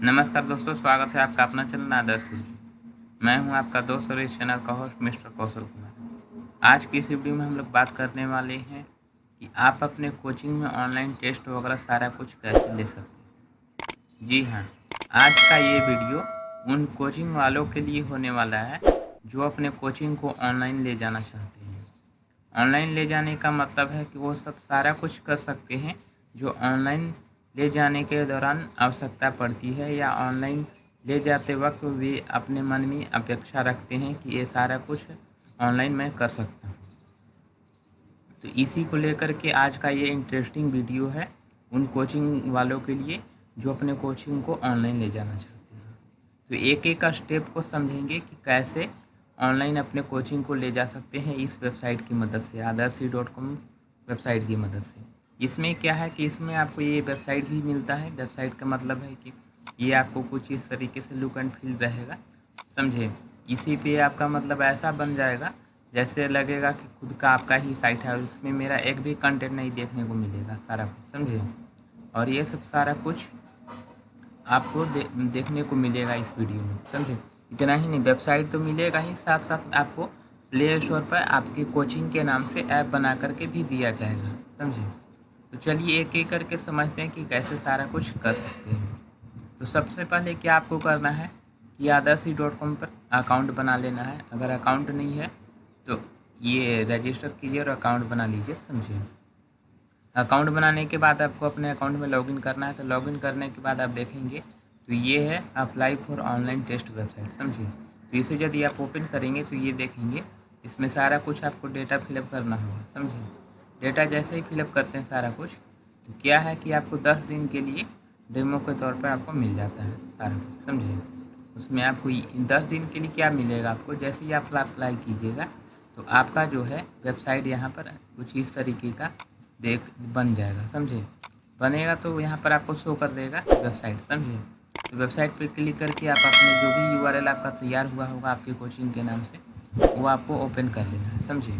नमस्कार दोस्तों, स्वागत है आपका अपना चैनल आदर्श गुरु। मैं हूं आपका दोस्त और इस चैनल का होस्ट मिस्टर कौशल कुमार। आज की इस वीडियो में हम लोग बात करने वाले हैं कि आप अपने कोचिंग में ऑनलाइन टेस्ट वगैरह सारा कुछ कैसे ले सकते हैं। जी हाँ, आज का ये वीडियो उन कोचिंग वालों के लिए होने वाला है जो अपने कोचिंग को ऑनलाइन ले जाना चाहते हैं। ऑनलाइन ले जाने का मतलब है कि वो सब सारा कुछ कर सकते हैं जो ऑनलाइन ले जाने के दौरान आवश्यकता पड़ती है, या ऑनलाइन ले जाते वक्त वे अपने मन में अपेक्षा रखते हैं कि ये सारा कुछ ऑनलाइन मैं कर सकता हूँ। तो इसी को लेकर के आज का ये इंटरेस्टिंग वीडियो है उन कोचिंग वालों के लिए जो अपने कोचिंग को ऑनलाइन ले जाना चाहते हैं। तो एक एक का स्टेप को समझेंगे कि कैसे ऑनलाइन अपने कोचिंग को ले जा सकते हैं इस वेबसाइट की मदद से, adarshi.com वेबसाइट की मदद से। इसमें क्या है कि इसमें आपको ये वेबसाइट भी मिलता है। वेबसाइट का मतलब है कि ये आपको कुछ इस तरीके से लुक एंड फील रहेगा, समझे। इसी पे आपका मतलब ऐसा बन जाएगा जैसे लगेगा कि खुद का आपका ही साइट है और इसमें मेरा एक भी कंटेंट नहीं देखने को मिलेगा, सारा कुछ, समझे। और ये सब सारा कुछ आपको देखने को मिलेगा इस वीडियो में, समझे। इतना ही नहीं, वेबसाइट तो मिलेगा ही, साथ साथ आपको प्ले स्टोर पर आपकी कोचिंग के नाम से ऐप बना करके भी दिया जाएगा, समझे। तो चलिए एक एक करके समझते हैं कि कैसे सारा कुछ कर सकते हैं। तो सबसे पहले क्या आपको करना है कि adarshi.com पर अकाउंट बना लेना है। अगर अकाउंट नहीं है तो ये रजिस्टर कीजिए और अकाउंट बना लीजिए, समझिए। अकाउंट बनाने के बाद आपको अपने अकाउंट में लॉगिन करना है। तो लॉगिन करने के बाद आप देखेंगे तो ये है apply for online test website, समझिए। तो इसे यदि आप ओपन करेंगे तो ये देखेंगे इसमें सारा कुछ आपको डेटा फिलअप करना होगा, समझिए। डेटा जैसे ही फिलअप करते हैं सारा कुछ, तो क्या है कि आपको 10 दिन के लिए डेमो के तौर पर आपको मिल जाता है सारा कुछ, समझिए। उसमें आपको 10 दिन के लिए क्या मिलेगा, आपको जैसे ही आप अप्लाई कीजिएगा तो आपका जो है वेबसाइट यहाँ पर कुछ इस तरीके का बन जाएगा, समझे। बनेगा तो यहाँ पर आपको शो कर देगा वेबसाइट, समझे। तो वेबसाइट पर क्लिक करके आप अपने जो भी URL आपका तैयार हुआ होगा आपके कोचिंग के नाम से, वो आपको ओपन कर लेना है, समझे।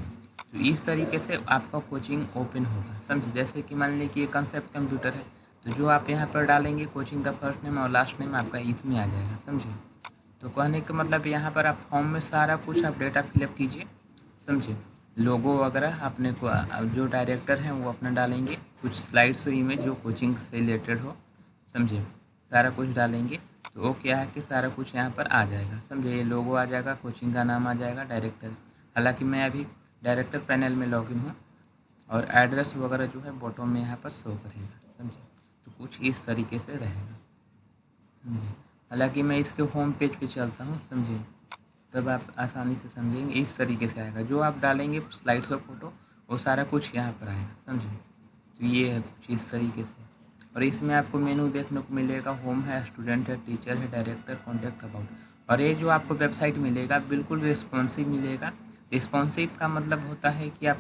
तो इस तरीके से आपका कोचिंग ओपन होगा, समझे। जैसे कि मान लीजिए कि ये कंसेप्ट कंप्यूटर है, तो जो आप यहाँ पर डालेंगे कोचिंग का फर्स्ट नेम और लास्ट नेम आपका इसमें आ जाएगा, समझे। तो कहने का मतलब यहाँ पर आप फॉर्म में सारा कुछ आप डेटा फिलअप कीजिए, समझे। लोगो वगैरह अपने को जो डायरेक्टर हैं वो अपना डालेंगे, कुछ स्लाइड्स और इमेज जो कोचिंग से रिलेटेड हो, समझे। सारा कुछ डालेंगे तो वो क्या है कि सारा कुछ यहाँ पर आ जाएगा, समझे। ये लोगो आ जाएगा, कोचिंग का नाम आ जाएगा, डायरेक्टर। हालांकि मैं अभी डायरेक्टर पैनल में लॉगिन हूँ और एड्रेस वगैरह जो है बॉटम में यहाँ पर शो करेगा, समझे। तो कुछ इस तरीके से रहेगा, समझे। हालांकि मैं इसके होम पेज पे चलता हूँ, समझे, तब आप आसानी से समझेंगे। इस तरीके से आएगा, जो आप डालेंगे स्लाइड्स और फोटो वो सारा कुछ यहाँ पर आएगा, समझे। तो ये है कुछ इस तरीके से। और इसमें आपको मेनू देखने को मिलेगा, होम है, स्टूडेंट है, टीचर है, डायरेक्टर, कॉन्टैक्ट, अबाउट। और ये जो आपको वेबसाइट मिलेगा बिल्कुल रिस्पॉन्सिव मिलेगा। रिस्पॉन्सिव का मतलब होता है कि आप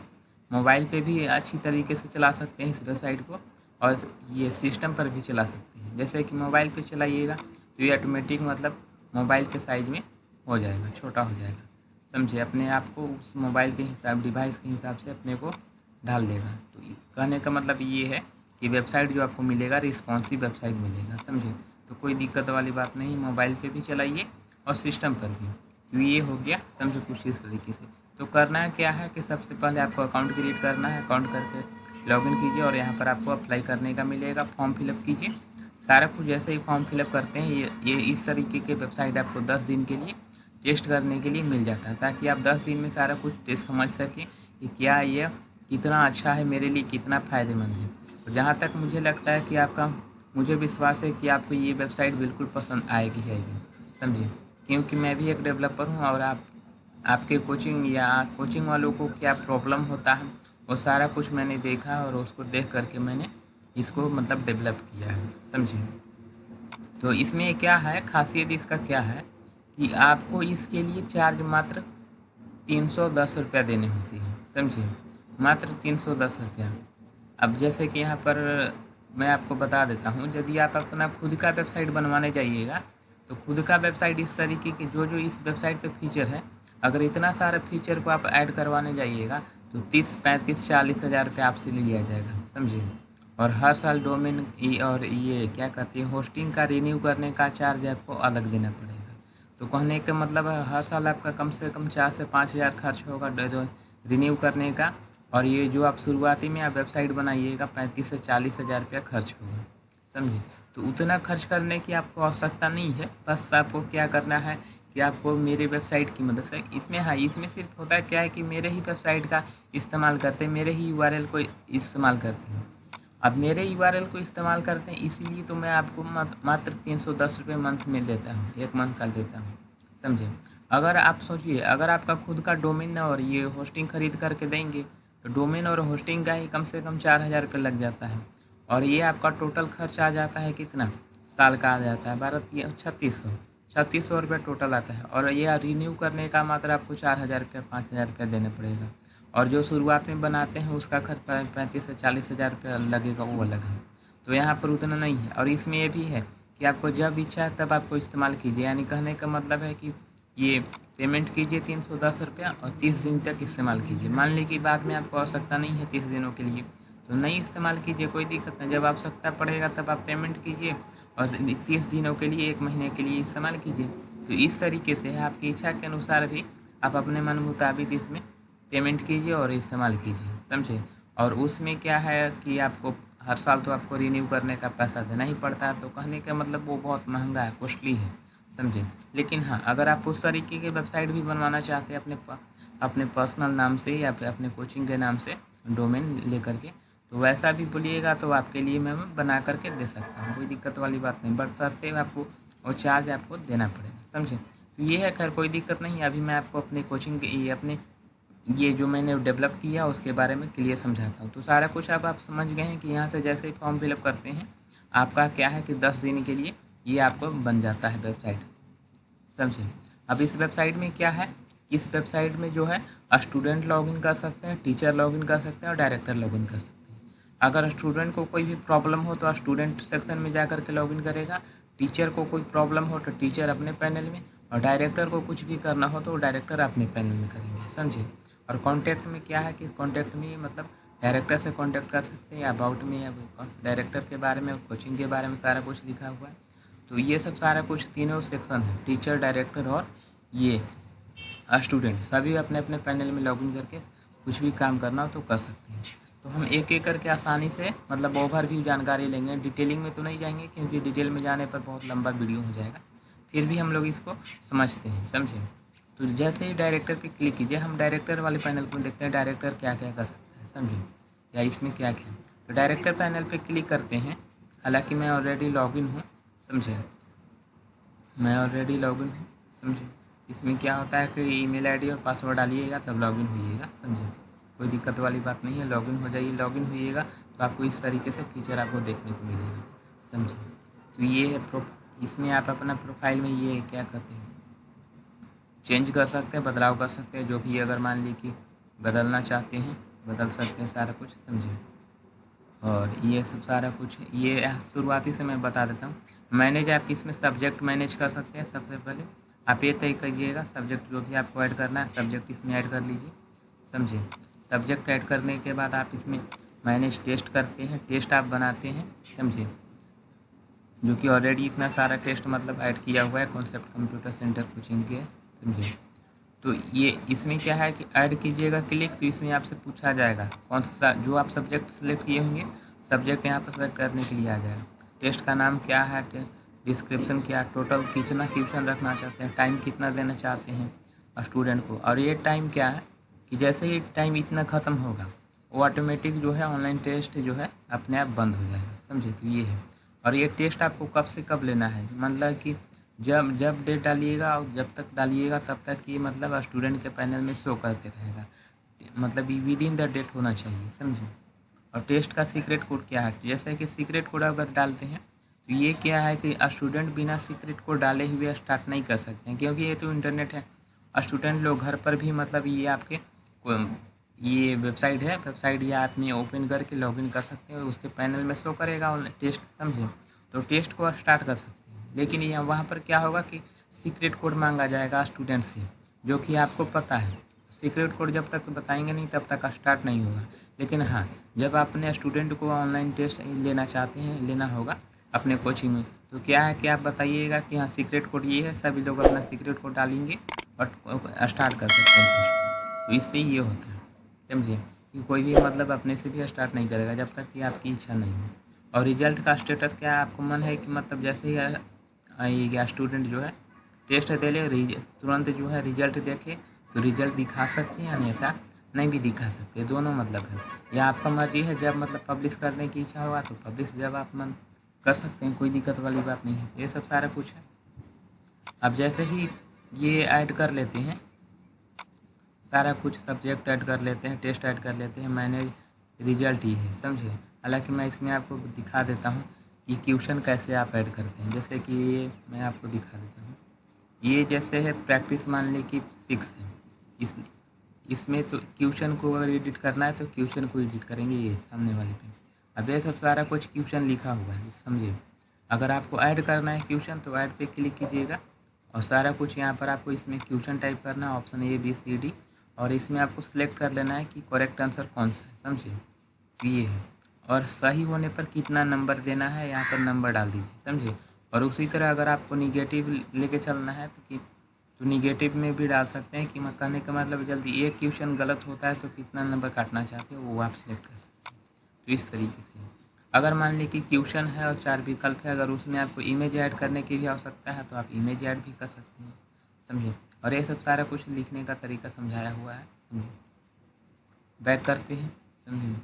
मोबाइल पे भी अच्छी तरीके से चला सकते हैं इस वेबसाइट को, और ये सिस्टम पर भी चला सकते हैं। जैसे कि मोबाइल पे चलाइएगा तो ये ऑटोमेटिक मतलब मोबाइल के साइज़ में हो जाएगा, छोटा हो जाएगा, समझे। अपने आप को उस मोबाइल के हिसाब, डिवाइस के हिसाब से अपने को ढाल देगा। तो कहने का मतलब ये है कि वेबसाइट जो आपको मिलेगा रिस्पॉन्सिव वेबसाइट मिलेगा, समझे। तो कोई दिक्कत वाली बात नहीं, मोबाइल पे भी चलाइए और सिस्टम पर भी। तो ये हो गया, समझो, कुछ इस तरीके से। तो करना क्या है कि सबसे पहले आपको अकाउंट क्रिएट करना है। अकाउंट करके लॉगिन कीजिए और यहाँ पर आपको अप्लाई करने का मिलेगा, फॉर्म फिलअप कीजिए। सारा कुछ जैसे ही फॉर्म फिलअप करते हैं ये इस तरीके के वेबसाइट आपको 10 दिन के लिए टेस्ट करने के लिए मिल जाता है, ताकि आप 10 दिन में सारा कुछ टेस्ट समझ सकें कि क्या ये कितना अच्छा है, मेरे लिए कितना फ़ायदेमंद है। और जहाँ तक मुझे लगता है कि मुझे विश्वास है कि आपको ये वेबसाइट बिल्कुल पसंद आएगी, समझिए। क्योंकि मैं भी एक डेवलपर हूँ और आपके कोचिंग या कोचिंग वालों को क्या प्रॉब्लम होता है वो सारा कुछ मैंने देखा और उसको देख करके मैंने इसको मतलब डेवलप किया है, समझिए। तो इसमें क्या है, खासियत इसका क्या है कि आपको इसके लिए चार्ज मात्र 310 रुपया देने होती है, समझिए। मात्र 310 रुपया। अब जैसे कि यहाँ पर मैं आपको बता देता हूँ, यदि आप अपना खुद का वेबसाइट बनवाने जाइएगा तो खुद का वेबसाइट इस तरीके की जो इस वेबसाइट पे फीचर है, अगर इतना सारा फीचर को आप ऐड करवाने जाइएगा तो 30, 35, 40 हज़ार रुपये आपसे ले लिया जाएगा, समझिए। और हर साल डोमेन और ये क्या कहते हैं होस्टिंग का रिन्यू करने का चार्ज आपको अलग देना पड़ेगा। तो कहने का मतलब है हर साल आपका कम से कम 4 से 5 हज़ार खर्च होगा रिन्यू करने का। और ये जो आप शुरुआती में आप वेबसाइट बनाइएगा 35 से 40 हज़ार रुपया खर्च होगा, समझे। तो उतना खर्च करने की आपको आवश्यकता नहीं है। बस आपको क्या करना है कि आपको मेरे वेबसाइट की मदद से इसमें सिर्फ होता है क्या है कि मेरे ही वेबसाइट का इस्तेमाल करते हैं, मेरे ही यूआरएल को इस्तेमाल करते हैं। अब मेरे यूआरएल को इस्तेमाल करते हैं इसीलिए तो मैं आपको मात्र 310 रुपये मंथ में देता हूँ, 1 मंथ का देता हूँ, समझे। अगर आप सोचिए अगर आपका खुद का डोमेन और ये होस्टिंग खरीद करके देंगे तो डोमेन और होस्टिंग का ही कम से कम 4 हज़ार रुपये लग जाता है। और ये आपका टोटल खर्च आ जाता है कितना, साल का आ जाता है 3600 रुपये टोटल आता है। और ये रिन्यू करने का मात्र आपको 4 हज़ार रुपया 5 हज़ार रुपया देना पड़ेगा। और जो शुरुआत में बनाते हैं उसका खर्च 35 से 40 हज़ार रुपया लगेगा, वो अलग है। तो यहाँ पर उतना नहीं है। और इसमें ये भी है कि आपको जब इच्छा है तब आपको इस्तेमाल कीजिए, यानी कहने का मतलब है कि ये पेमेंट कीजिए 310 रुपया और 30 दिन तक इस्तेमाल कीजिए। मान लीजिए कि बाद में आपको आवश्यकता नहीं है 30 दिनों के लिए तो नहीं इस्तेमाल कीजिए, कोई दिक्कत नहीं। जब आवश्यकता पड़ेगा तब आप पेमेंट कीजिए और 30 दिनों के लिए 1 महीने के लिए इस्तेमाल कीजिए। तो इस तरीके से आपकी इच्छा के अनुसार भी आप अपने मन मुताबिक इसमें पेमेंट कीजिए और इस्तेमाल कीजिए, समझे। और उसमें क्या है कि आपको हर साल तो आपको रिन्यू करने का पैसा देना ही पड़ता है। तो कहने का मतलब वो बहुत महंगा है, कॉस्टली है, समझे। लेकिन हाँ, अगर आप उस तरीके की वेबसाइट भी बनवाना चाहते हैं अपने पर्सनल नाम से या फिर अपने कोचिंग के नाम से डोमेन लेकर के, तो वैसा भी बोलिएगा तो आपके लिए मैं बना करके दे सकता हूँ, कोई दिक्कत वाली बात नहीं। बट करते हुए आपको और चार्ज आपको देना पड़ेगा, समझे। तो ये है, खैर कोई दिक्कत नहीं। अभी मैं आपको अपने कोचिंग के अपने ये जो मैंने डेवलप किया उसके बारे में क्लियर समझाता हूँ। तो सारा कुछ अब आप समझ गए हैं कि यहाँ से जैसे ही फॉर्म फिलअप करते हैं आपका क्या है कि 10 दिन के लिए ये आपको बन जाता है वेबसाइट, समझे। अब इस वेबसाइट में क्या है, इस वेबसाइट में जो है स्टूडेंट लॉगिन कर सकते हैं, टीचर लॉगिन कर सकते हैं और डायरेक्टर लॉगिन कर सकते हैं। अगर स्टूडेंट को कोई भी प्रॉब्लम हो तो स्टूडेंट सेक्शन में जा कर के लॉगिन करेगा, टीचर को कोई प्रॉब्लम हो तो टीचर अपने पैनल में, और डायरेक्टर को कुछ भी करना हो तो डायरेक्टर अपने पैनल में करेंगे, समझे। और कॉन्टैक्ट में क्या है कि कॉन्टैक्ट में मतलब डायरेक्टर से कॉन्टैक्ट कर सकते हैं, अबाउट में या डायरेक्टर के बारे में, कोचिंग के बारे में सारा कुछ लिखा हुआ है। तो ये सब सारा कुछ तीनों सेक्शन है, टीचर, डायरेक्टर और ये स्टूडेंट, सभी अपने अपने पैनल में लॉगिन करके कुछ भी काम करना हो तो कर सकते हैं। तो हम एक एक करके आसानी से मतलब ओवरव्यू जानकारी लेंगे, डिटेलिंग में तो नहीं जाएंगे क्योंकि डिटेल में जाने पर बहुत लंबा वीडियो हो जाएगा। फिर भी हम लोग इसको समझते हैं, समझे। तो जैसे ही डायरेक्टर पे क्लिक कीजिए, हम डायरेक्टर वाले पैनल को देखते हैं डायरेक्टर क्या क्या कर सकता है, समझे, या इसमें क्या क्या। तो डायरेक्टर पैनल पे क्लिक करते हैं। हालांकि मैं ऑलरेडी लॉगिन हूँ, समझे, मैं ऑलरेडी लॉगिन हूँ, समझे। इसमें क्या होता है कि ईमेल आईडी और पासवर्ड डालिएगा तब लॉगिन होइएगा, समझे। कोई दिक्कत वाली बात नहीं है, लॉगिन हो जाइए। लॉगिन होइएगा तो आपको इस तरीके से फीचर आपको देखने को मिलेगा, समझे। तो ये है इसमें आप अपना प्रोफाइल में ये क्या कहते हैं चेंज कर सकते हैं, बदलाव कर सकते हैं, जो भी अगर मान ली कि बदलना चाहते हैं बदल सकते हैं सारा कुछ, समझे। और ये सब सारा कुछ ये शुरुआती से मैं बता देता हूँ। मैनेज, आप इसमें सब्जेक्ट मैनेज कर सकते हैं। सबसे पहले आप ये तय करिएगा सब्जेक्ट जो भी आपको ऐड करना है, सब्जेक्ट इसमें ऐड कर लीजिए, समझे। सब्जेक्ट ऐड करने के बाद आप इसमें मैनेज टेस्ट करते हैं, टेस्ट आप बनाते हैं, समझे, जो कि ऑलरेडी इतना सारा टेस्ट मतलब ऐड किया हुआ है कॉन्सेप्ट कंप्यूटर सेंटर कोचिंग के, समझे। तो ये इसमें क्या है कि ऐड कीजिएगा क्लिक, तो इसमें आपसे पूछा जाएगा कौन सा जो आप सब्जेक्ट सेलेक्ट किए होंगे, सब्जेक्ट यहाँ पर सेलेक्ट करने के लिए आ जाएगा। टेस्ट का नाम क्या है, डिस्क्रिप्शन क्या, टोटल कितना क्वेश्चन रखना चाहते हैं, टाइम कितना देना चाहते हैं स्टूडेंट को। और ये टाइम क्या है कि जैसे ही टाइम इतना ख़त्म होगा वो ऑटोमेटिक जो है ऑनलाइन टेस्ट जो है अपने आप बंद हो जाएगा, समझे। तो ये है। और ये टेस्ट आपको कब से कब लेना है, मतलब कि जब जब डेट डालिएगा और जब तक डालिएगा तब तक ये मतलब स्टूडेंट के पैनल में शो करते रहेगा, मतलब विद इन द डेट होना चाहिए, समझे। और टेस्ट का सीक्रेट कोड क्या है, जैसे कि सीक्रेट कोड अगर डालते हैं तो ये क्या है कि स्टूडेंट बिना सीक्रेट कोड डाले हुए स्टार्ट नहीं कर सकते हैं, क्योंकि ये तो इंटरनेट है। स्टूडेंट लोग घर पर भी मतलब ये आपके ये वेबसाइट है, वेबसाइट या ऐप में ओपन करके लॉगिन कर सकते हैं, उसके पैनल में शो करेगा टेस्ट, समझे। तो टेस्ट को स्टार्ट कर सकते हैं। लेकिन यहाँ वहाँ पर क्या होगा कि सीक्रेट कोड मांगा जाएगा स्टूडेंट से, जो कि आपको पता है। सीक्रेट कोड जब तक बताएंगे नहीं तब तक स्टार्ट नहीं होगा। लेकिन हाँ, जब अपने स्टूडेंट को ऑनलाइन टेस्ट लेना चाहते हैं, लेना होगा अपने कोचिंग में, तो क्या है कि आप बताइएगा कि हाँ सीक्रेट कोड ये है, सभी लोग अपना सीक्रेट कोड डालेंगे और स्टार्ट कर सकते हैं टेस्ट। तो इससे ये होता है, समझिए, कि कोई भी मतलब अपने से भी स्टार्ट नहीं करेगा जब तक कि आपकी इच्छा नहीं हो। और रिजल्ट का स्टेटस क्या है, आपको मन है कि मतलब जैसे ही ये स्टूडेंट जो है टेस्ट दे ले, तुरंत जो है रिजल्ट देखे तो रिजल्ट दिखा सकते हैं, अन्यथा नहीं भी दिखा सकते, दोनों मतलब है। या आपका मर्जी है, जब मतलब पब्लिश करने की इच्छा होगा तो पब्लिश जब आप मन कर सकते हैं, कोई दिक्कत वाली बात नहीं है। ये सब सारा कुछ है। अब जैसे ही ये ऐड कर लेते हैं, सारा कुछ सब्जेक्ट ऐड कर लेते हैं, टेस्ट ऐड कर लेते हैं, मैनेज रिजल्ट ही है, समझे। हालांकि मैं इसमें आपको दिखा देता हूँ कि क्वेश्चन कैसे आप ऐड करते हैं। जैसे कि ये मैं आपको दिखा देता हूँ, ये जैसे है प्रैक्टिस, मान ली कि 6 है, इस इसमें तो क्वेश्चन को अगर एडिट करना है तो क्वेश्चन को एडिट करेंगे ये सामने वाले पे। अब ये सब सारा कुछ क्वेश्चन लिखा हुआ है, समझिए। अगर आपको ऐड करना है क्वेश्चन तो ऐड पे क्लिक कीजिएगा और सारा कुछ यहाँ पर आपको इसमें क्वेश्चन टाइप करना है, ऑप्शन ABCD, और इसमें आपको सिलेक्ट कर लेना है कि करेक्ट आंसर कौन सा है, समझिए। तो ये है, और सही होने पर कितना नंबर देना है यहाँ पर नंबर डाल दीजिए, समझिए। और उसी तरह अगर आपको निगेटिव लेके चलना है तो निगेटिव में भी डाल सकते हैं, कि मैं कहने का मतलब जल्दी एक क्वेश्चन गलत होता है तो कितना नंबर काटना चाहते हो वो आप सिलेक्ट कर सकते हैं। तो इस तरीके से अगर मान ली कि क्वेश्चन है और 4 विकल्प है, अगर उसमें आपको इमेज ऐड करने की भी आवश्यकता है तो आप इमेज ऐड भी कर सकते हैं, समझिए। और ये सब सारा कुछ लिखने का तरीका समझाया हुआ है, समझिए। बैक करते हैं, समझिए।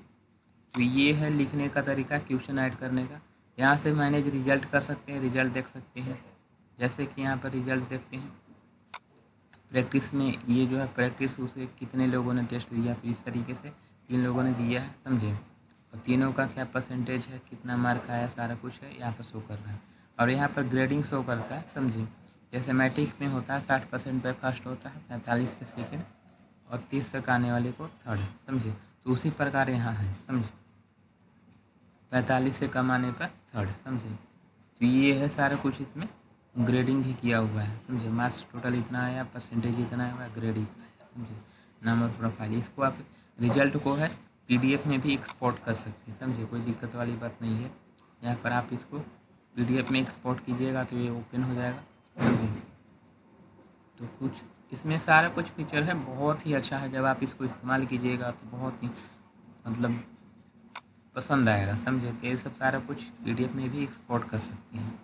तो ये है लिखने का तरीका क्वेश्चन ऐड करने का। यहाँ से मैनेज रिजल्ट कर सकते हैं, रिजल्ट देख सकते हैं। जैसे कि यहाँ पर रिजल्ट देखते हैं, प्रैक्टिस में ये जो है प्रैक्टिस उसे कितने लोगों ने टेस्ट दिया, तो इस तरीके से 3 लोगों ने दिया है, समझे। और तीनों का क्या परसेंटेज है, कितना मार्क आया, सारा कुछ है यहाँ पर शो कर रहा है। और यहाँ पर ग्रेडिंग शो करता है, समझे। जैसे मैट्रिक में होता है 60% पे फर्स्ट होता है, 45 पे सेकेंड और 30 तक आने वाले को थर्ड, समझे। तो उसी प्रकार यहाँ है, समझे, 45 से कम आने पर थर्ड, समझे। तो ये है सारा कुछ, इसमें ग्रेडिंग भी किया हुआ है, समझे। मार्क्स टोटल इतना आया, परसेंटेज इतना आया, ग्रेड इतना आया, समझे। नाम और प्रोफाइल, इसको आप रिजल्ट को है PDF में भी एक्सपोर्ट कर सकते हैं, समझे। कोई दिक्कत वाली बात नहीं है। यहाँ पर आप इसको PDF में एक्सपोर्ट कीजिएगा तो ये ओपन हो जाएगा, समझे। तो कुछ इसमें सारा कुछ फीचर है, बहुत ही अच्छा है। जब आप इसको इस्तेमाल कीजिएगा तो बहुत ही मतलब पसंद आएगा, समझे। तो ये सब सारा कुछ PDF में भी एक्सपोर्ट कर सकते हैं।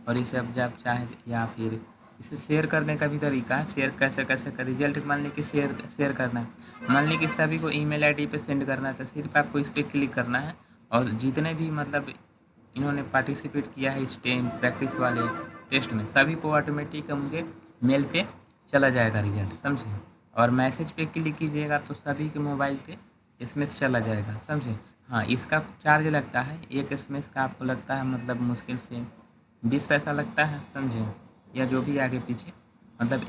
और इसे अब जब चाहें, या फिर इसे शेयर करने का भी तरीका है। शेयर कैसे कैसे कर, रिजल्ट मान ली कि शेयर करना है, मान ली कि सभी को ईमेल ID पे सेंड करना है, तो सिर्फ आपको इस पर क्लिक करना है और जितने भी मतलब इन्होंने पार्टिसिपेट किया है इस प्रैक्टिस वाले टेस्ट में, सभी को ऑटोमेटिक उनके मेल पे चला जाएगा रिजल्ट, समझे। और मैसेज पे क्लिक कीजिएगा तो सभी के मोबाइल पे SMS चला जाएगा, समझे। हाँ, इसका चार्ज लगता है, एक SMS का आपको लगता है मतलब मुश्किल से 20 पैसा लगता है, समझे। या जो भी आगे पीछे, मतलब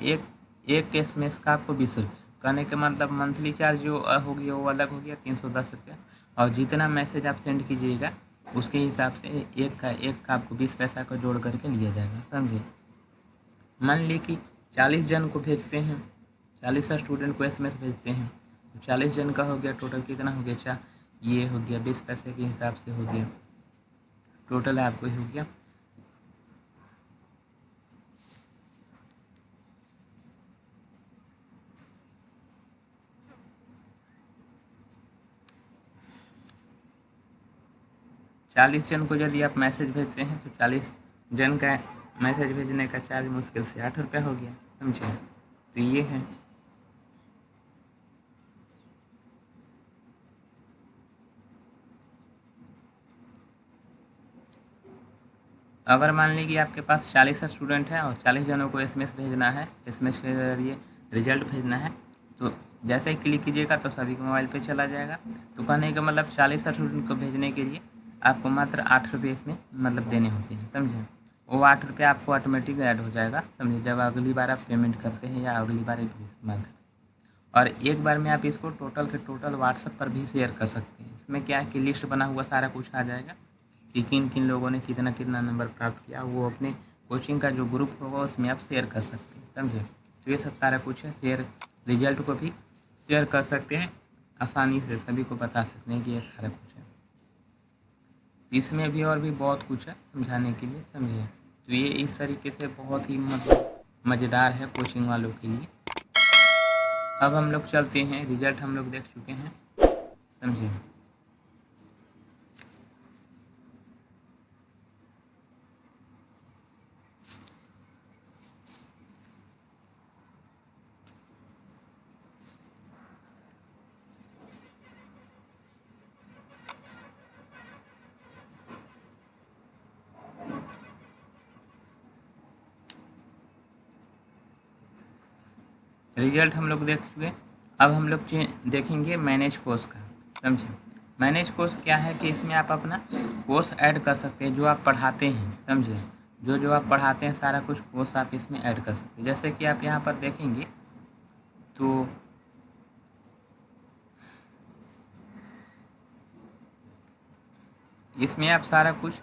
एक SMS का आपको 20 रुपये। कहने के मतलब मंथली चार्ज जो हो गया वो अलग हो गया, 310 रुपया। और जितना मैसेज आप सेंड कीजिएगा उसके हिसाब से एक का आपको 20 पैसा का जोड़ करके लिया जाएगा, समझे। मान ली कि 40 जन को भेजते हैं, 40 स्टूडेंट को SMS भेजते हैं, तो 40 जन का हो गया, टोटल कितना हो गया, ये हो गया 20 पैसे के हिसाब से हो गया, टोटल आपको हो गया 40 जन को यदि आप मैसेज भेजते हैं तो 40 जन का मैसेज भेजने का चार्ज मुश्किल से 8 रुपया हो गया, समझे। तो ये है। अगर मान ली कि आपके पास 40 स्टूडेंट हैं और 40 जनों को SMS भेजना है, SMS के ज़रिए रिजल्ट भेजना है, तो जैसे ही क्लिक कीजिएगा तो सभी के मोबाइल पे चला जाएगा। तो कहने का मतलब 40 स्टूडेंट को भेजने के लिए आपको मात्र 8 रुपये इसमें मतलब देने होते हैं, समझे। वो 8 रुपये आपको ऑटोमेटिक ऐड हो जाएगा, समझे, जब अगली बार आप पेमेंट करते हैं या अगली बार इस्तेमाल करते हैं। और एक बार में आप इसको टोटल के टोटल व्हाट्सएप पर भी शेयर कर सकते हैं। इसमें क्या है कि लिस्ट बना हुआ सारा कुछ आ जाएगा कि किन किन लोगों ने कितना कितना नंबर प्राप्त किया, वो अपने कोचिंग का जो ग्रुप होगा उसमें आप शेयर कर सकते हैं, समझे। तो ये सब सारा कुछ है। शेयर रिजल्ट को भी शेयर कर सकते हैं आसानी से सभी को बता सकते हैं कि ये सारा कुछ है। तो इसमें भी और भी बहुत कुछ है समझाने के लिए, समझिए। तो ये इस तरीके से बहुत ही मतलब मज़ेदार है कोचिंग वालों के लिए। अब हम लोग चलते हैं, रिजल्ट हम लोग देख चुके हैं, समझिए। रिजल्ट हम लोग देख चुके। अब हम लोग देखेंगे मैनेज कोर्स का, समझे। मैनेज कोर्स क्या है कि इसमें आप अपना कोर्स ऐड कर सकते हैं जो आप पढ़ाते हैं, समझे। जो जो आप पढ़ाते हैं सारा कुछ कोर्स आप इसमें ऐड कर सकते हैं। जैसे कि आप यहाँ पर देखेंगे तो इसमें आप सारा कुछ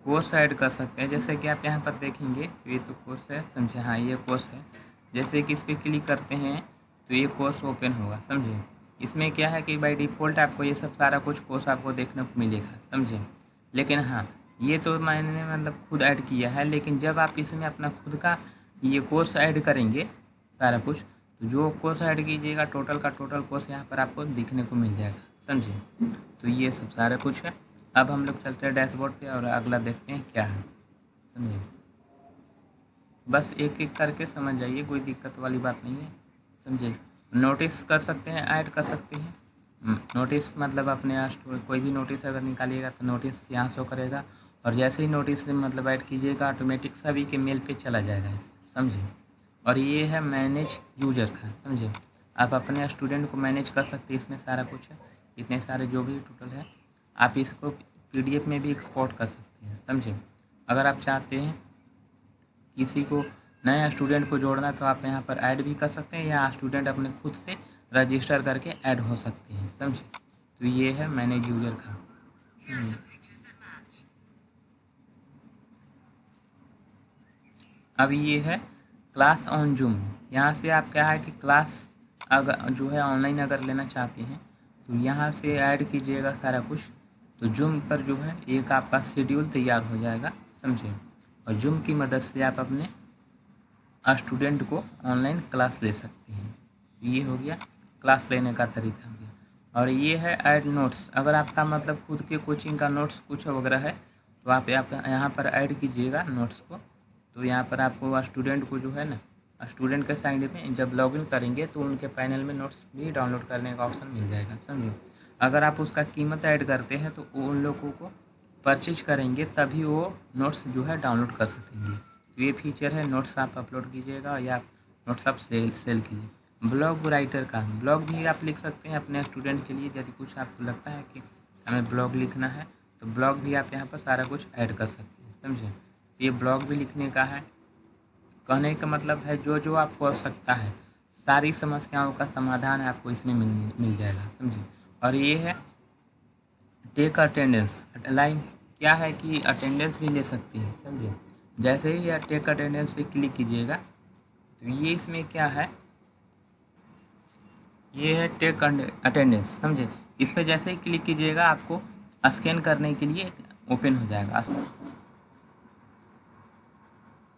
कोर्स ऐड कर सकते हैं। जैसे कि आप यहाँ पर देखेंगे तो ये तो कोर्स है, समझे। हाँ, ये कोर्स है। जैसे कि इस पर क्लिक करते हैं तो ये कोर्स ओपन होगा, समझे। इसमें क्या है कि बाय डिफ़ॉल्ट आपको ये सब सारा कुछ कोर्स आपको देखने को मिलेगा, समझे। लेकिन हाँ, ये तो मैंने मतलब खुद ऐड किया है, लेकिन जब आप इसमें अपना खुद का ये कोर्स ऐड करेंगे सारा कुछ, तो जो कोर्स ऐड कीजिएगा टोटल का टोटल कोर्स यहाँ पर आपको दिखने को मिल जाएगा, समझे। तो ये सब सारा कुछ है। अब हम लोग चलते हैं डैशबोर्ड पे और अगला देखते हैं क्या है, समझिए। बस एक एक करके समझ जाइए, कोई दिक्कत वाली बात नहीं है, समझिए। नोटिस कर सकते हैं, ऐड कर सकते हैं। नोटिस मतलब अपने कोई भी नोटिस अगर निकालिएगा तो नोटिस यहाँ शो करेगा, और जैसे ही नोटिस मतलब ऐड कीजिएगा ऑटोमेटिक सभी के मेल पे चला जाएगा इसमें, समझिए। और ये है मैनेज यूजर का, समझिए। आप अपने स्टूडेंट को मैनेज कर सकते हैं, इसमें सारा कुछ है। इतने सारे जो भी टोटल है आप इसको पीडीएफ में भी एक्सपोर्ट कर सकते हैं, समझे। अगर आप चाहते हैं किसी को नया स्टूडेंट को जोड़ना तो आप यहाँ पर ऐड भी कर सकते हैं, या स्टूडेंट अपने खुद से रजिस्टर करके ऐड हो सकते हैं, समझे। तो ये है मैनेज यूजर का। अब ये है क्लास ऑन जूम। यहाँ से आप क्या है कि क्लास अगर जो है ऑनलाइन अगर लेना चाहते हैं तो यहाँ से ऐड कीजिएगा सारा कुछ। तो जूम पर जो है एक आपका शेड्यूल तैयार हो जाएगा, समझे। और जूम की मदद से आप अपने स्टूडेंट को ऑनलाइन क्लास ले सकते हैं। ये हो गया क्लास लेने का तरीका हो गया। और ये है ऐड नोट्स। अगर आपका मतलब खुद के कोचिंग का नोट्स कुछ वगैरह है तो आप यहाँ पर ऐड कीजिएगा नोट्स को। तो यहाँ पर आपको स्टूडेंट को जो है ना, स्टूडेंट के साइड में जब लॉगिन करेंगे तो उनके पैनल में नोट्स भी डाउनलोड करने का ऑप्शन मिल जाएगा, समझिए। अगर आप उसका कीमत ऐड करते हैं तो उन लोगों को परचेज करेंगे तभी वो नोट्स जो है डाउनलोड कर सकेंगे। तो ये फीचर है, नोट्स आप अपलोड कीजिएगा या नोट्स आप सेल कीजिए। ब्लॉग राइटर का, ब्लॉग भी आप लिख सकते हैं अपने स्टूडेंट के लिए। यदि कुछ आपको लगता है कि हमें ब्लॉग लिखना है तो ब्लॉग भी आप यहाँ पर सारा कुछ ऐड कर सकते हैं, समझे। ये ब्लॉग भी लिखने का है। कहने का मतलब है जो जो आपको आवश्यकता है सारी समस्याओं का समाधान आपको इसमें मिल जाएगा, समझिए। और ये है टेक अटेंडेंस। लाइव क्या है कि अटेंडेंस भी ले सकती है, समझिए। जैसे ही आप टेक अटेंडेंस पे क्लिक कीजिएगा तो ये इसमें क्या है, ये है टेक अटेंडेंस, समझे। इस पर जैसे ही क्लिक कीजिएगा आपको स्कैन करने के लिए ओपन हो जाएगा।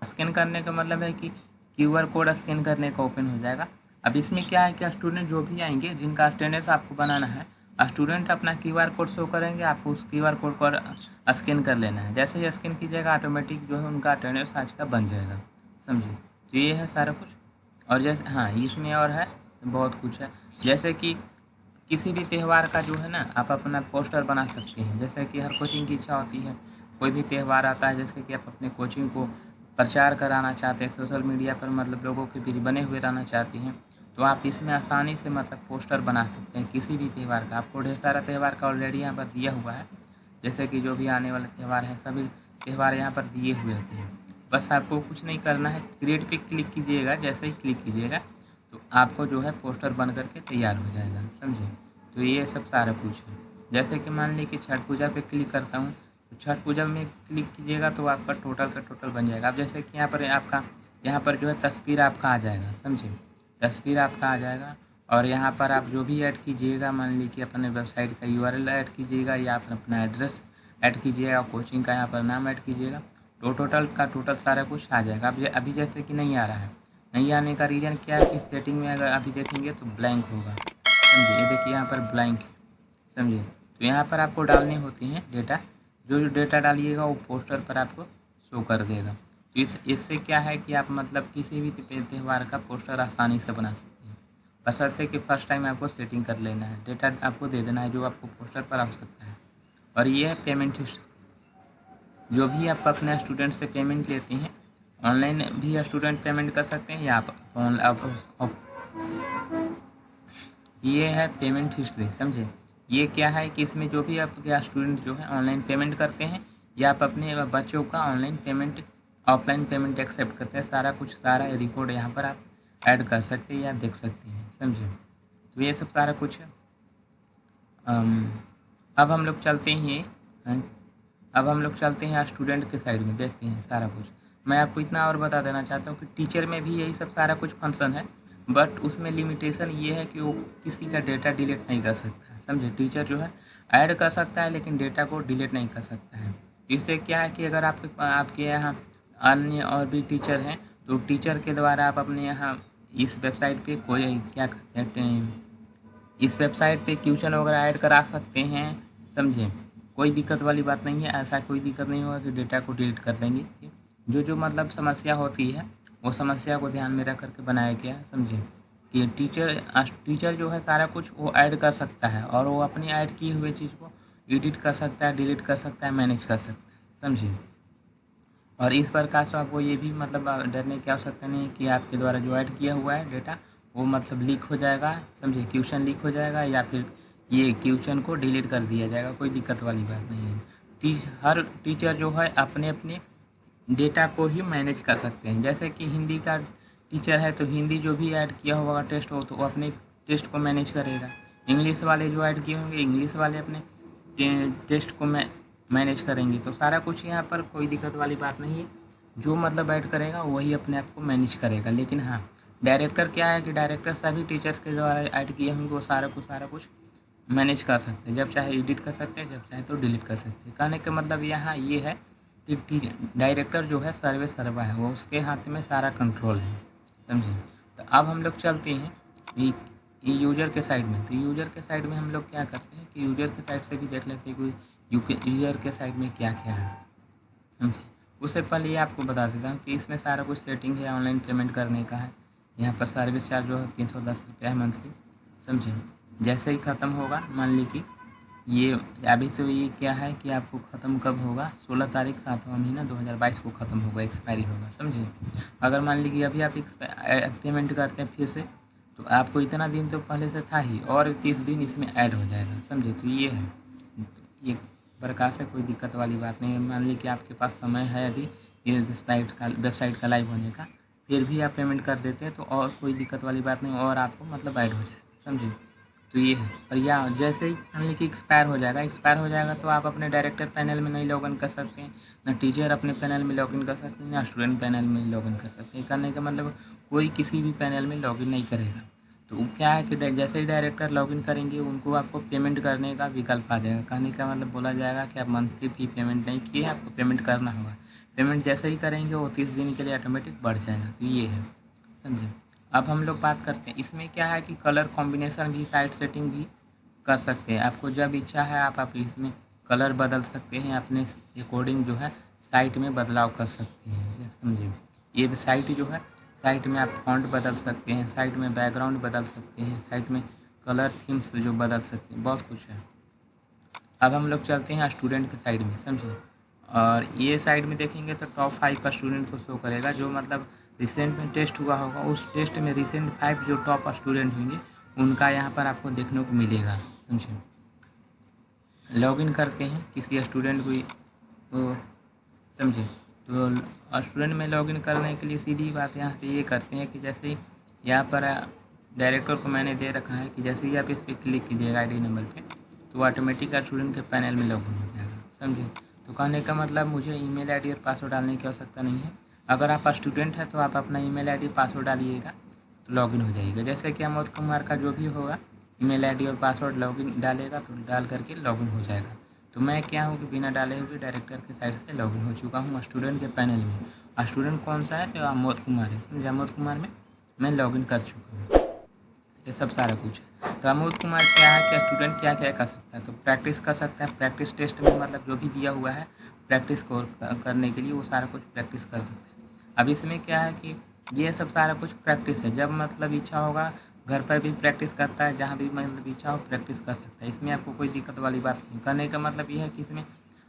स्कैन करने का मतलब है कि क्यूआर कोड स्कैन करने का ओपन हो जाएगा। अब इसमें क्या है कि स्टूडेंट जो भी आएंगे जिनका अटेंडेंस आपको बनाना है, स्टूडेंट अपना क्यूआर कोड शो करेंगे, आपको उस क्यूआर कोड पर स्कैन कर लेना है। जैसे ही स्कैन कीजिएगा ऑटोमेटिक जो है उनका अटेंडेंस आज का बन जाएगा, समझिए। तो ये है सारा कुछ। और जैसे हाँ, इसमें और है बहुत कुछ है। जैसे कि किसी भी त्यौहार का जो है ना आप अपना पोस्टर बना सकते हैं। जैसे कि हर कोचिंग की इच्छा होती है, कोई भी त्यौहार आता है, जैसे कि आप अपने कोचिंग को प्रचार कराना चाहते हैं सोशल मीडिया पर, मतलब लोगों के बीच बने हुए रहना चाहते हैं, तो आप इसमें आसानी से मतलब पोस्टर बना सकते हैं किसी भी त्यौहार का। आपको ढेर सारा त्यौहार का ऑलरेडी यहाँ पर दिया हुआ है। जैसे कि जो भी आने वाले त्यौहार हैं सभी त्यौहार यहाँ पर दिए हुए होते हैं। बस आपको कुछ नहीं करना है, क्रिएट पे क्लिक कीजिएगा। जैसे ही क्लिक कीजिएगा तो आपको जो है पोस्टर बन करके तैयार हो जाएगा, समझे। तो ये सब सारा कुछ है। जैसे कि मान ली कि छठ पूजा पे क्लिक करता हूँ तो छठ पूजा में क्लिक कीजिएगा तो आपका टोटल का टोटल बन जाएगा। अब जैसे कि यहाँ पर आपका यहाँ पर जो है तस्वीर आपका आ जाएगा, समझे। तस्वीर आपका आ जाएगा और यहाँ पर आप जो भी ऐड कीजिएगा, मान लीजिए अपने वेबसाइट का यूआरएल ऐड कीजिएगा या फिर अपना एड्रेस ऐड कीजिएगा, कोचिंग का यहाँ पर नाम ऐड कीजिएगा, तो टोटल सारा कुछ आ जाएगा। अब अभी जैसे कि नहीं आ रहा है, नहीं आने का रीज़न क्या है कि सेटिंग में अगर अभी देखेंगे तो ब्लैंक होगा, समझिए। ये देखिए यहाँ पर ब्लैंक है, समझिए। तो यहाँ पर आपको डालने होते हैं डेटा, जो डेटा डालिएगा वो पोस्टर पर आपको शो कर देगा। तो इससे क्या है कि आप मतलब किसी भी त्यौहार का पोस्टर आसानी से बना सकते हैं। बशर्ते कि फर्स्ट टाइम आपको सेटिंग कर लेना है, डेटा आपको दे देना है जो आपको पोस्टर पर आवश्यकता है। और ये है पेमेंट हिस्ट्री। जो भी आप अपने स्टूडेंट से पेमेंट लेते हैं, ऑनलाइन भी स्टूडेंट पेमेंट कर सकते हैं या आप ये है पेमेंट हिस्ट्री, समझे। ये क्या है कि इसमें जो भी आपके स्टूडेंट जो है ऑनलाइन पेमेंट करते हैं या आप अपने बच्चों का online payment offline payment accept करते हैं, सारा कुछ सारा रिकॉर्ड यहाँ पर आप ऐड कर सकते हैं या देख सकते हैं, समझे। तो ये सब सारा कुछ है। अब हम लोग चलते हैं अब हम लोग चलते हैं स्टूडेंट के साइड में, देखते हैं सारा कुछ। मैं आपको इतना और बता देना चाहता हूँ कि टीचर में भी यही सब सारा कुछ फंक्शन है, बट उसमें लिमिटेशन ये है कि वो किसी का डेटा डिलीट नहीं कर सकता है, समझे। टीचर जो है ऐड कर सकता है लेकिन डेटा को डिलीट नहीं कर सकता है। इससे क्या है कि अगर आपके यहाँ अन्य और भी टीचर हैं तो टीचर के द्वारा आप अपने यहाँ इस वेबसाइट पे कोई क्या कहते हैं, इस वेबसाइट पे क्वेश्चन वगैरह ऐड करा सकते हैं, समझे। कोई दिक्कत वाली बात नहीं है, ऐसा कोई दिक्कत नहीं होगा कि डेटा को डिलीट कर देंगे। जो मतलब समस्या होती है वो समस्या को ध्यान में रख करके बनाया गया है, समझे। कि टीचर जो है सारा कुछ वो ऐड कर सकता है और वो अपनी ऐड किए हुए चीज़ को एडिट कर सकता है, डिलीट कर सकता है, मैनेज कर सकता है, समझे। और इस प्रकार से आपको ये भी मतलब डरने की आवश्यकता नहीं है कि आपके द्वारा जो ऐड किया हुआ है डेटा वो मतलब लीक हो जाएगा, समझे। क्वेश्चन लीक हो जाएगा या फिर ये क्वेश्चन को डिलीट कर दिया जाएगा, कोई दिक्कत वाली बात नहीं है। हर टीचर जो है अपने अपने डेटा को ही मैनेज कर सकते हैं। जैसे कि हिंदी का टीचर है तो हिंदी जो भी ऐड किया होगा टेस्ट हो तो वो अपने टेस्ट को मैनेज करेगा। इंग्लिश वाले जो ऐड किए होंगे इंग्लिश वाले अपने टेस्ट को मैनेज करेंगे। तो सारा कुछ यहाँ पर कोई दिक्कत वाली बात नहीं है, जो मतलब ऐड करेगा वही अपने आप को मैनेज करेगा। लेकिन हाँ, डायरेक्टर क्या है कि डायरेक्टर सभी टीचर्स के द्वारा ऐड किए होंगे वो सारा कुछ मैनेज कर सकते हैं, जब चाहे एडिट कर सकते हैं, जब चाहे तो डिलीट कर सकते हैं। कहने का मतलब यहाँ ये है कि डायरेक्टर जो है सर्वे सर्वा है, वो उसके हाथ में सारा कंट्रोल है, समझे। तो अब हम लोग चलते हैं ये यूजर के साइड में। तो यूजर के साइड में हम लोग क्या करते हैं कि यूजर के साइड से भी देख लेते हैं कोई यूजर के साइड में क्या क्या है, समझे। उससे पहले ये आपको बता देता हूँ कि इसमें सारा कुछ सेटिंग है, ऑनलाइन पेमेंट करने का है। यहाँ पर सर्विस चार्ज जो है 310 रुपया है मंथली, समझे। जैसे ही ख़त्म होगा, मान ली कि ये अभी तो ये क्या है कि आपको ख़त्म कब होगा, 16 तारीख 7वां महीना 2022 को ख़त्म होगा, एक्सपायरी होगा, समझे। अगर मान लीजिए अभी आप पेमेंट करते हैं फिर से तो आपको इतना दिन तो पहले से था ही और 30 दिन इसमें ऐड हो जाएगा, समझे। तो ये है, ये प्रकार से कोई दिक्कत वाली बात नहीं है। मान ली कि आपके पास समय है अभी ये वेबसाइट का लाइव होने का, फिर भी आप पेमेंट कर देते हैं तो और कोई दिक्कत वाली बात नहीं और आपको मतलब ऐड हो जाएगा, समझे। तो ये है। और या जैसे ही मान ली कि एक्सपायर हो जाएगा तो आप अपने डायरेक्टर पैनल में नहीं लॉगिन कर सकते हैं, ना टीचर अपने पैनल में लॉगिन कर सकते हैं, ना स्टूडेंट पैनल में लॉगिन कर सकते हैं। करने का मतलब कोई किसी भी पैनल में लॉगिन नहीं करेगा। तो क्या है कि जैसे ही डायरेक्टर लॉगिन करेंगे उनको आपको पेमेंट करने का विकल्प आ जाएगा। कहने का मतलब बोला जाएगा कि आप मंथली फी पेमेंट नहीं किए, आपको पेमेंट करना होगा। पेमेंट जैसे ही करेंगे वो 30 दिन के लिए ऑटोमेटिक बढ़ जाएगा। तो ये है, समझे। अब हम लोग बात करते हैं इसमें क्या है कि कलर कॉम्बिनेशन भी, साइड सेटिंग भी कर सकते हैं। आपको जब इच्छा है आप इसमें कलर बदल सकते हैं, अपने अकॉर्डिंग जो है साइट में बदलाव कर सकते हैं, समझे। ये साइट जो है साइट में आप फॉन्ट बदल सकते हैं, साइट में बैकग्राउंड बदल सकते हैं, साइट में कलर थीम्स जो बदल सकते हैं, बहुत कुछ है। अब हम लोग चलते हैं स्टूडेंट के साइड में, समझे। और ये साइड में देखेंगे तो टॉप 5 का स्टूडेंट को शो करेगा, जो मतलब रिसेंट में टेस्ट हुआ होगा, उस टेस्ट में रिसेंट 5 जो टॉप स्टूडेंट होंगे उनका यहाँ पर आपको देखने को मिलेगा, समझे। लॉगिन करते हैं किसी स्टूडेंट को तो, समझे। तो स्टूडेंट में लॉगिन करने के लिए सीधी बात यहाँ से ये करते हैं कि जैसे यहाँ पर डायरेक्टर को मैंने दे रखा है कि जैसे ही आप इस पर क्लिक कीजिएगा आईडी नंबर पे तो ऑटोमेटिक स्टूडेंट के पैनल में लॉगिन हो जाएगा, समझे। तो कहने का मतलब मुझे ईमेल आईडी और पासवर्ड डालने की आवश्यकता नहीं है। अगर आप स्टूडेंट हैं तो आप अपना ईमेल आईडी पासवर्ड डालिएगा तो लॉगिन हो जाएगा। जैसे कि अमोद कुमार का जो भी होगा ईमेल आईडी और पासवर्ड लॉगिन डालेगा तो डाल करके लॉगिन हो जाएगा। तो मैं क्या हूँ कि बिना डाले हुए डायरेक्टर के साइड से लॉगिन हो चुका हूँ स्टूडेंट के पैनल में। स्टूडेंट कौन सा है? तो अमोद कुमार है, समझे। अमोद कुमार में मैं लॉगिन कर चुका हूँ। ये सब सारा कुछ है। तो अमोद कुमार क्या है कि स्टूडेंट क्या क्या कर सकता है? तो प्रैक्टिस कर सकता है। प्रैक्टिस टेस्ट में मतलब जो भी दिया हुआ है प्रैक्टिस करने के लिए वो सारा कुछ प्रैक्टिस कर सकते हैं। अब इसमें क्या है कि ये सब सारा कुछ प्रैक्टिस है। जब मतलब इच्छा होगा घर पर भी प्रैक्टिस करता है, जहाँ भी मतलब इच्छा हो प्रैक्टिस कर सकता है। इसमें आपको कोई दिक्कत वाली बात नहीं। करने का मतलब ये है कि इसमें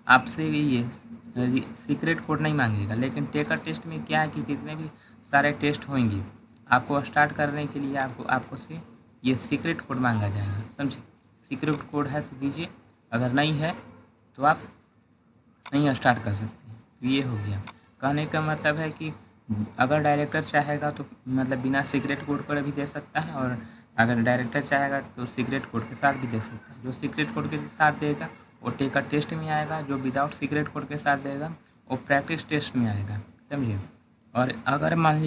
आपसे भी ये सीक्रेट कोड नहीं मांगेगा। लेकिन टेकर टेस्ट में क्या है कि जितने भी सारे टेस्ट होंगे आपको स्टार्ट करने के लिए आपको से ये सीक्रेट कोड मांगा जाएगा, समझे। सीक्रेट कोड है तो दीजिए, अगर नहीं है तो आप नहीं स्टार्ट कर सकते। तो ये हो गया। कहने का मतलब है कि अगर डायरेक्टर चाहेगा तो मतलब बिना सीक्रेट कोड पर भी दे सकता है, और अगर डायरेक्टर चाहेगा तो सीक्रेट कोड के साथ भी दे सकता है। जो सीक्रेट कोड के साथ देगा वो टेकर टेस्ट में आएगा, जो विदाउट सीक्रेट कोड के साथ देगा वो प्रैक्टिस टेस्ट में आएगा, समझिए। और अगर मान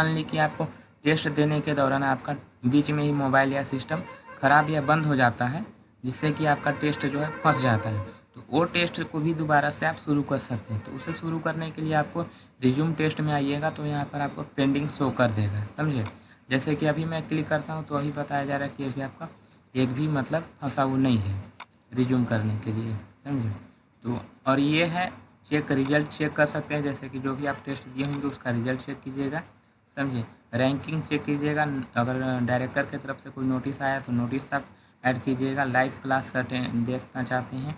ली कि आपको टेस्ट देने के दौरान आपका बीच में ही मोबाइल या सिस्टम ख़राब या बंद हो जाता है, जिससे कि आपका टेस्ट जो है फंस जाता है, तो वो टेस्ट को भी दोबारा से आप शुरू कर सकते हैं। तो उसे शुरू करने के लिए आपको रिज्यूम टेस्ट में आइएगा तो यहाँ पर आपको पेंडिंग शो कर देगा, समझे। जैसे कि अभी मैं क्लिक करता हूँ तो अभी बताया जा रहा है कि अभी आपका एक भी मतलब फंसा हुआ नहीं है रिज्यूम करने के लिए, समझे। तो और ये है चेक, रिजल्ट चेक कर सकते हैं। जैसे कि जो भी आप टेस्ट दिए होंगे उसका रिजल्ट चेक कीजिएगा, समझे। रैंकिंग चेक कीजिएगा, अगर डायरेक्टर की तरफ से कोई नोटिस आया तो नोटिस आप ऐड कीजिएगा। लाइव क्लास देखना चाहते हैं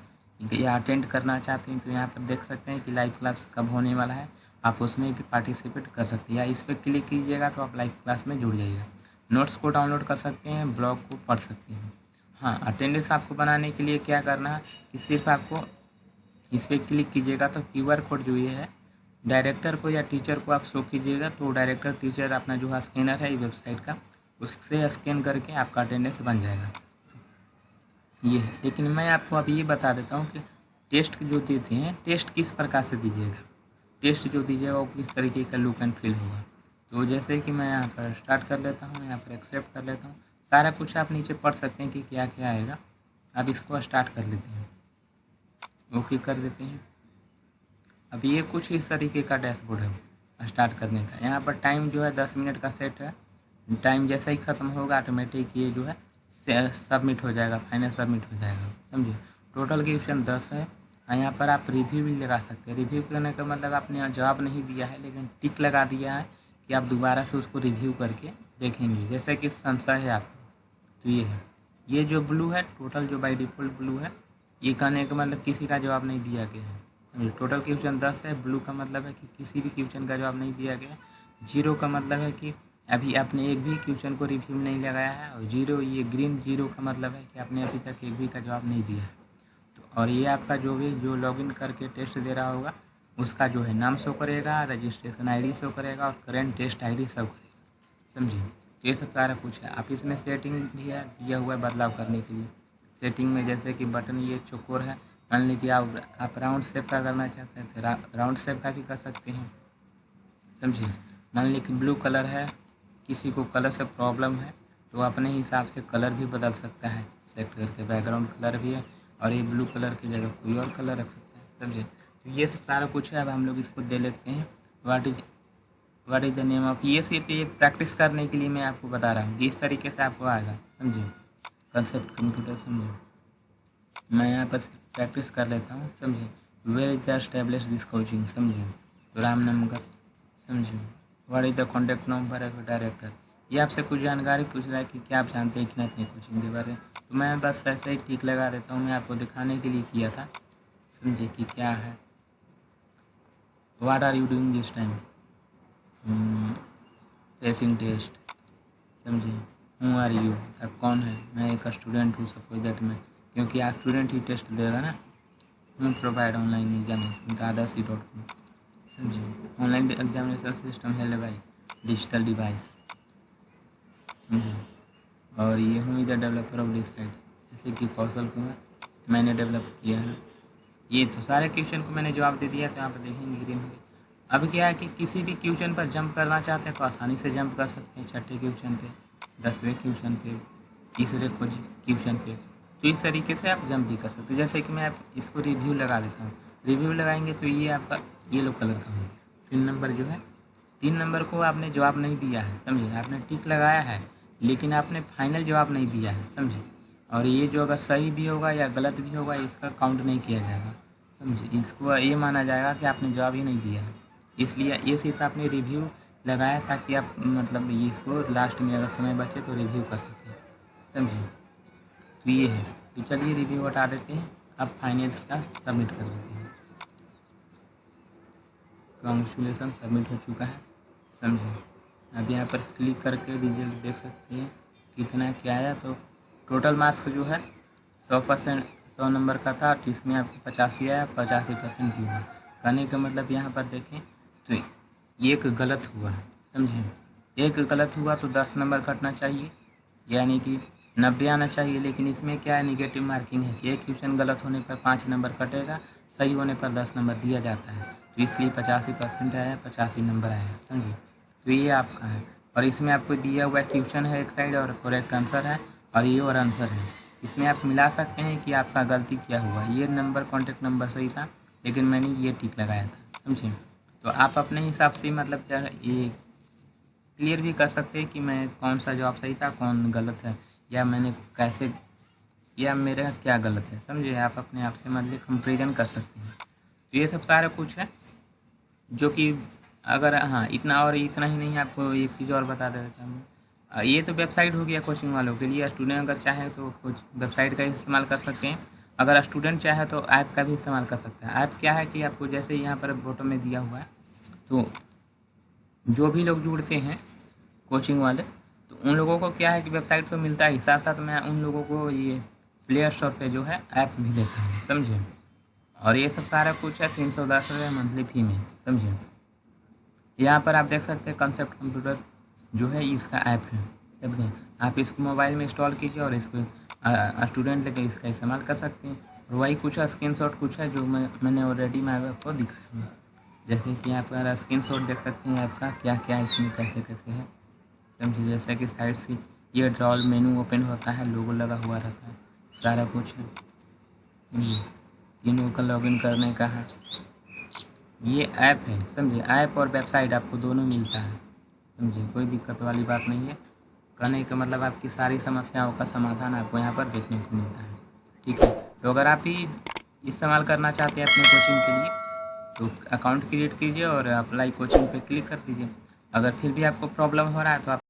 या अटेंड करना चाहते हैं तो यहाँ पर देख सकते हैं कि लाइव क्लास कब होने वाला है, आप उसमें भी पार्टिसिपेट कर सकते हैं। या इस पर क्लिक कीजिएगा तो आप लाइव क्लास में जुड़ जाइएगा। नोट्स को डाउनलोड कर सकते हैं, ब्लॉग को पढ़ सकते हैं। हाँ, अटेंडेंस आपको बनाने के लिए क्या करना है कि सिर्फ आपको इस पर क्लिक कीजिएगा तो QR कोड जो ये है डायरेक्टर को या टीचर को आप शो कीजिएगा, तो डायरेक्टर टीचर अपना जो स्कैनर है वेबसाइट का उससे स्कैन करके आपका अटेंडेंस बन जाएगा। ये है। लेकिन मैं आपको अभी ये बता देता हूँ कि टेस्ट जो देते हैं टेस्ट किस प्रकार से दीजिएगा। टेस्ट जो दीजिएगा वो किस तरीके का लुक एंड फील होगा। तो जैसे कि मैं यहाँ पर स्टार्ट कर लेता हूँ, यहाँ पर एक्सेप्ट कर लेता हूँ। सारा कुछ आप नीचे पढ़ सकते हैं कि क्या क्या आएगा। अब इसको स्टार्ट कर लेते हैं, ओके कर देते हैं। अब ये कुछ इस तरीके का डैशबोर्ड है स्टार्ट करने का। यहाँ पर टाइम जो है 10 मिनट का सेट है। टाइम जैसा ही ख़त्म होगा ऑटोमेटिक ये जो है सबमिट हो जाएगा, फाइनल सबमिट हो जाएगा, समझिए। टोटल क्वेश्चन 10 है। यहाँ पर आप रिव्यू भी लगा सकते हैं। रिव्यू करने का मतलब आपने जवाब नहीं दिया है लेकिन टिक लगा दिया है कि आप दोबारा से उसको रिव्यू करके देखेंगे, जैसे कि संशय है आपको। तो ये है, ये जो ब्लू है टोटल जो बाई डिफ़ॉल्ट ब्लू है, ये कहने का मतलब किसी का जवाब नहीं दिया गया है। टोटल क्वेश्चन 10 है। ब्लू का मतलब है कि किसी भी क्वेश्चन का जवाब नहीं दिया गया। जीरो का मतलब है कि अभी आपने एक भी क्वेश्चन को रिव्यू नहीं लगाया है। और जीरो, ये ग्रीन जीरो का मतलब है कि आपने अभी तक एक भी का जवाब नहीं दिया है। तो और ये आपका जो लॉगिन करके टेस्ट दे रहा होगा उसका जो है नाम शो करेगा, रजिस्ट्रेशन ID शो करेगा और करेंट टेस्ट ID शो करेगा, समझिए। तो ये सब सारा कुछ है। आप इसमें सेटिंग भी है दिया हुआ है बदलाव करने के लिए। सेटिंग में जैसे कि बटन ये चौकोर है, मान लीजिए आप राउंड शेप का करना चाहते हैं तो राउंड शेप का भी कर सकते हैं, समझिए। मान लीजिए कि ब्लू कलर है, किसी को कलर से प्रॉब्लम है तो अपने हिसाब से कलर भी बदल सकता है सेट करके। बैकग्राउंड कलर भी है और ये ब्लू कलर की जगह कोई और कलर रख सकता है, समझिए। तो ये सब सारा कुछ है। अब हम लोग इसको दे लेते हैं what is the name of. ये सिर्फ ये प्रैक्टिस करने के लिए मैं आपको बता रहा हूँ कि इस तरीके से आपको आएगा, समझिए। कंसेप्ट कंप्यूटर, समझिए। मैं यहाँ पर प्रैक्टिस कर लेता हूँ, समझिए। Where is the establish this coaching, समझिए। तो रामनगर, समझिए। What is the contact number of director. ये आपसे कुछ जानकारी पूछ रहा है कि क्या आप जानते हैं कि नहीं अपनी कोचिंग के बारे में। तो मैं बस ऐसे ही टिक लगा देता हूँ, मैं आपको दिखाने के लिए किया था, समझिए कि क्या है। What are you doing this time, facing test, समझिए। हूँ आर यू, आप कौन है। मैं एक स्टूडेंट हूँ, सपोज दैट मैं, क्योंकि आप स्टूडेंट ही टेस्ट देगा ना। हूँ प्रोवाइड ऑनलाइन एग्जामिनेशन दादासी.com, समझिए। Online examination system held by digital device, समझिए। और ये हूँ इधर डेवलपर ऑफ दिस साइट, जैसे कि कौशल कुमार मैंने डेवलप किया है। ये तो सारे क्वेश्चन को मैंने जवाब दे दिया, तो यहाँ पर देखेंगे ग्रीन में। अब क्या है कि किसी भी क्वेश्चन पर जंप करना चाहते हैं तो आसानी से जंप कर सकते हैं, छठे क्वेश्चन पे, 10वें क्वेश्चन पे, तीसरे क्वेश्चन पे। तो इस तरीके से आप जंप भी कर सकते हैं। जैसे कि मैं आप इसको रिव्यू लगा देता हूँ। रिव्यू लगाएंगे तो ये आपका येलो कलर का होगा। 3 नंबर जो है, 3 नंबर को आपने जवाब नहीं दिया है, समझे, आपने टिक लगाया है लेकिन आपने फाइनल जवाब नहीं दिया है, समझे। और ये जो अगर सही भी होगा या गलत भी होगा इसका काउंट नहीं किया जाएगा, समझे। इसको ये माना जाएगा कि आपने जवाब ही नहीं दिया है। इसलिए ये सिर्फ आपने रिव्यू लगाया ताकि आप मतलब ये इसको लास्ट में अगर समय बचे तो रिव्यू कर सकें, समझे। तो ये है। तो चलिए रिव्यू हटा देते हैं, अब फाइनल्स का सबमिट कर देते हैं। कॉन्ग्रेचुलेसन, सबमिट हो चुका है, समझे। अब यहाँ पर क्लिक करके रिजल्ट देख सकते हैं कितना क्या आया। तो टोटल मार्क्स जो है 100%, 100 नंबर का था, तो इसमें आपको 85 आया, 85% भी हुआ। कहने का मतलब यहाँ पर देखें तो एक गलत हुआ है, समझे। एक गलत हुआ तो 10 नंबर कटना चाहिए, यानी कि 90 आना चाहिए। लेकिन इसमें क्या है, निगेटिव मार्किंग है कि एक क्वेश्चन गलत होने पर 5 नंबर कटेगा, सही होने पर 10 नंबर दिया जाता है। तो इसलिए 85% आया, 85 नंबर आया, समझिए। तो ये आपका है। और इसमें आपको दिया हुआ क्वेश्चन है एक साइड और करेक्ट आंसर है, और ये और आंसर है। इसमें आप मिला सकते हैं कि आपका गलती क्या हुआ। ये नंबर कॉन्टैक्ट नंबर सही था लेकिन मैंने ये टिक लगाया था, समझे। तो आप अपने हिसाब से मतलब क्या है ये क्लियर भी कर सकते हैं कि मैं कौन सा जवाब सही था, कौन गलत है, या मैंने कैसे, या मेरा क्या गलत है, समझे। आप अपने आप से मतलब कंपेरिजन कर सकते हैं। तो ये सब सारा कुछ है जो कि अगर हाँ इतना और इतना ही नहीं, आपको एक चीज़ और बता देता हूँ। ये तो वेबसाइट हो गया कोचिंग वालों के लिए। स्टूडेंट अगर चाहे तो कुछ वेबसाइट का इस्तेमाल कर सकते हैं, अगर स्टूडेंट चाहे तो ऐप का भी इस्तेमाल कर सकते हैं। ऐप क्या है कि आपको जैसे यहाँ पर फोटो में दिया हुआ है, तो जो भी लोग जुड़ते हैं कोचिंग वाले, तो उन लोगों को क्या है कि वेबसाइट तो मिलता है ही, साथ साथ मैं उन लोगों को ये प्ले स्टोर पे जो है ऐप भी देता हूँ, समझे। और ये सब सारा कुछ है 310 रुपये मंथली फी में, समझे। यहाँ पर आप देख सकते हैं कंसेप्ट कंप्यूटर जो है इसका ऐप है, समझे। आप इसको मोबाइल में इंस्टॉल कीजिए और इसको स्टूडेंट लेकर इसका इस्तेमाल कर सकते हैं। और वही कुछ स्क्रीनशॉट कुछ है जो मैंने ऑलरेडी मैं आपको दिखाया हूँ। जैसे कि यहाँ पर स्क्रीनशॉट देख सकते हैं ऐप का क्या क्या इसमें कैसे कैसे है, समझिए। जैसे कि साइड से ये ड्रॉल मेनू ओपन होता है, लोगो लगा हुआ रहता है, सारा कुछ है। तीनों का लॉगिन करने का है, ये ऐप है, समझिए। ऐप और वेबसाइट आपको दोनों मिलता है, समझिए। कोई दिक्कत वाली बात नहीं है। कहने का मतलब आपकी सारी समस्याओं का समाधान आपको यहाँ पर देखने को मिलता है, ठीक है। तो अगर आप भी इस्तेमाल करना चाहते हैं अपने कोचिंग के लिए तो अकाउंट क्रिएट कीजिए और अप्लाई कोचिंग पे क्लिक कर दीजिए। अगर फिर भी आपको प्रॉब्लम हो रहा है तो आप